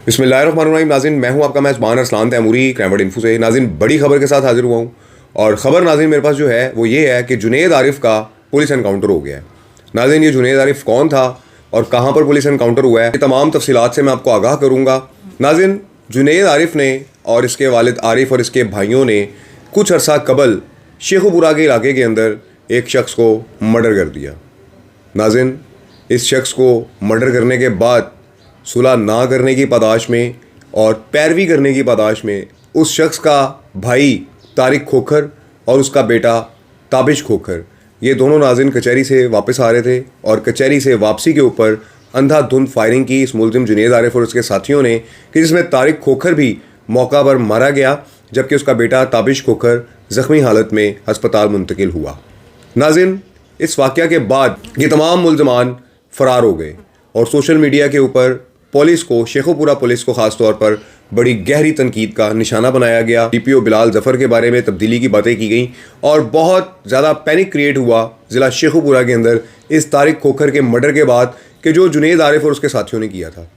बिस्मिल्लाहिर्रहमानिर्रहीम। नाज़रीन, मैं हूं आपका मेज़बान Arsalan Taimuri crime word info से। नाज़रीन, बड़ी खबर के साथ हाजिर हुआ हूं और ख़बर नाज़रीन मेरे पास जो है वो ये है कि जुनैद आरिफ का पुलिस एनकाउंटर हो गया है। नाज़रीन, ये जुनैद आरिफ कौन था और कहाँ पर पुलिस एनकाउंटर हुआ है, ये तमाम तफसीलात से मैं आपको आगाह करूँगा। नाज़रीन, जुनैद आरिफ ने और इसके वालिद आरिफ और इसके भाइयों ने कुछ अर्सा कबल शेखुपुरा के इलाके के अंदर एक शख्स को मर्डर कर दिया। नाज़रीन, इस शख्स को मर्डर करने के बाद सुलह ना करने की पादाश में और पैरवी करने की पादाश में उस शख्स का भाई तारिक खोखर और उसका बेटा ताबिश खोखर, ये दोनों नाज़रीन कचहरी से वापस आ रहे थे और कचहरी से वापसी के ऊपर अंधाधुंध फायरिंग की इस मुलजिम जुनैद आरिफ और उसके साथियों ने, कि जिसमें तारिक खोखर भी मौका पर मारा गया जबकि उसका बेटा ताबिश खोखर ज़ख्मी हालत में हस्पताल मुंतकिल हुआ। नाज़रीन, इस वाक़या के बाद ये तमाम मुलजमान फ़रार हो गए और सोशल मीडिया के ऊपर पुलिस को, शेखुपुरा पुलिस को ख़ास तौर पर बड़ी गहरी तनकीद का निशाना बनाया गया। DPO बिलाल ज़फ़र के बारे में तब्दीली की बातें की गई और बहुत ज़्यादा पैनिक क्रिएट हुआ ज़िला शेखुपुरा के अंदर इस तारिक खोखर के मर्डर के बाद कि जो जुनैद आरिफ और उसके साथियों ने किया था।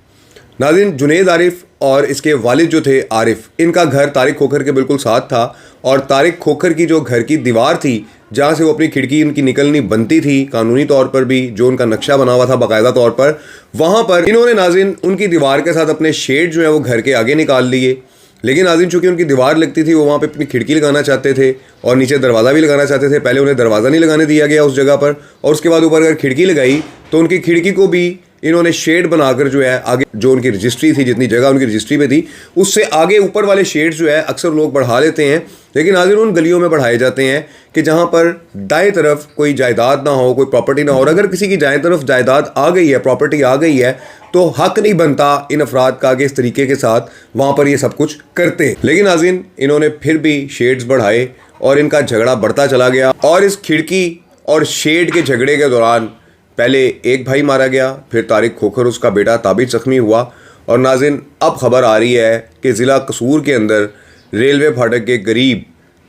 नाज़रीन, जुनैद आरिफ और इसके वालिद जो थे आरिफ, इनका घर तारिक खोखर के बिल्कुल साथ था और तारिक खोखर की जो घर की दीवार थी जहाँ से वो अपनी खिड़की उनकी निकलनी बनती थी, कानूनी तौर पर भी जो उनका नक्शा बना हुआ था बाकायदा तौर पर, वहाँ पर इन्होंने नाज़रीन उनकी दीवार के साथ अपने शेड जो है वो घर के आगे निकाल लिए। लेकिन नाज़रीन, चूँकि उनकी दीवार लगती थी, वो वहाँ पे अपनी खिड़की लगाना चाहते थे और नीचे दरवाज़ा भी लगाना चाहते थे। पहले उन्हें दरवाज़ा नहीं लगाने दिया गया उस जगह पर और उसके बाद ऊपर अगर खिड़की लगाई तो उनकी खिड़की को भी इन्होंने शेड बनाकर जो है आगे, जो उनकी रजिस्ट्री थी, जितनी जगह उनकी रजिस्ट्री पे थी उससे आगे ऊपर वाले शेड जो है अक्सर लोग बढ़ा लेते हैं, लेकिन नाज़रीन उन गलियों में बढ़ाए जाते हैं कि जहाँ पर दाएं तरफ कोई जायदाद ना हो, कोई प्रॉपर्टी ना हो। और अगर किसी की दाएं तरफ जायदाद आ गई है, प्रॉपर्टी आ गई है, तो हक नहीं बनता इन अफराद का कि इस तरीके के साथ वहाँ पर ये सब कुछ करते हैं। लेकिन नाज़रीन, इन्होंने फिर भी शेड्स बढ़ाए और इनका झगड़ा बढ़ता चला गया और इस खिड़की और शेड के झगड़े के दौरान पहले एक भाई मारा गया, फिर तारिक खोखर उसका बेटा ताबिश ज़ख्मी हुआ। और नाज़रीन, अब खबर आ रही है कि ज़िला कसूर के अंदर रेलवे फाटक के करीब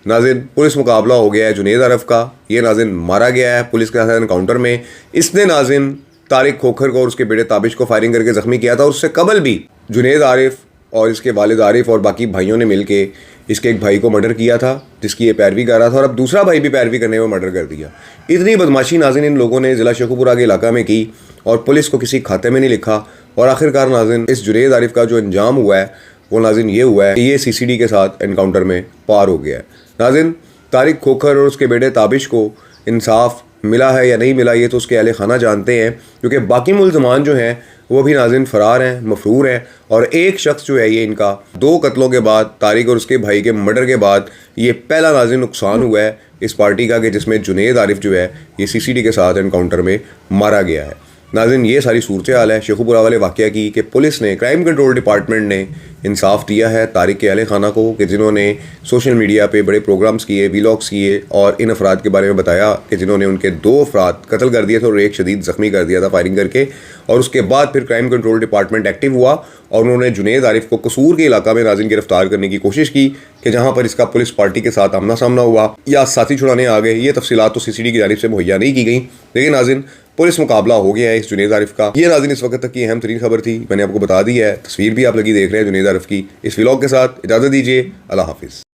नाज़रीन पुलिस मुकाबला हो गया है जुनैद आरिफ का। ये नाज़रीन मारा गया है पुलिस के साथ एनकाउंटर में। इसने नाज़रीन तारिक खोखर को और उसके बेटे ताबिश को फायरिंग करके ज़ख्मी किया था और उससे कबल भी जुनैद आरिफ और इसके वालिद आरिफ और बाकी भाइयों ने मिल के इसके एक भाई को मर्डर किया था जिसकी ये पैरवी कर रहा था और अब दूसरा भाई भी पैरवी करने में मर्डर कर दिया। इतनी बदमाशी नाज़रीन इन लोगों ने ज़िला शेखुपुरा के इलाका में की और पुलिस को किसी खाते में नहीं लिखा और आखिरकार नाज़रीन इस जुनैद आरिफ का जो अंजाम हुआ है वो नाज़रीन ये हुआ है कि ये CCD के साथ एनकाउंटर में पार हो गया है। नाज़रीन, तारिक खोखर और उसके बेटे ताबिश को इंसाफ मिला है या नहीं मिला ये तो उसके अहले खाना जानते हैं, क्योंकि बाकी मुल्ज़मान जो हैं वो भी नाज़रीन फ़रार हैं, मफरूर हैं। और एक शख्स जो है ये इनका 2 कत्लों के बाद, तारिक और उसके भाई के मर्डर के बाद, ये पहला नाज़रीन नुकसान हुआ है इस पार्टी का कि जिसमें जुनैद आरिफ जो है ये CCD के साथ एनकाउंटर में मारा गया है। नाज़रीन, ये सारी सूरत हाल है शेखुपुरा वाले वाक़या की कि पुलिस ने, क्राइम कंट्रोल डिपार्टमेंट ने इंसाफ दिया है तारिक के अहले खाना को कि जिन्होंने सोशल मीडिया पे बड़े प्रोग्राम्स किए, वीलॉग्स किए और इन अफराद के बारे में बताया कि जिन्होंने उनके 2 अफराद कत्ल कर दिए थे और एक शदीद ज़ख्मी कर दिया था फायरिंग करके। और उसके बाद फिर क्राइम कंट्रोल डिपार्टमेंट एक्टिव हुआ और उन्होंने जुनैद आरिफ को कसूर के इलाका में नाज़रीन गिरफ्तार करने की कोशिश की कि जहाँ पर इसका पुलिस पार्टी के साथ आमना सामना हुआ या साथी छुड़ाने आ गए। ये तफसीलात तो CCD की जानिब से मुहैया नहीं की गई, लेकिन नाज़रीन पुलिस मुकाबला हो गया है इस जुनैद आरिफ का। ये नाज़रीन इस वक्त तक की अहम तरीन खबर थी, मैंने आपको बता दी है। तस्वीर भी आप लगी देख रहे हैं जुनैद आरिफ की। इस व्लॉग के साथ इजाज़त दीजिए, अल्लाह हाफिज़।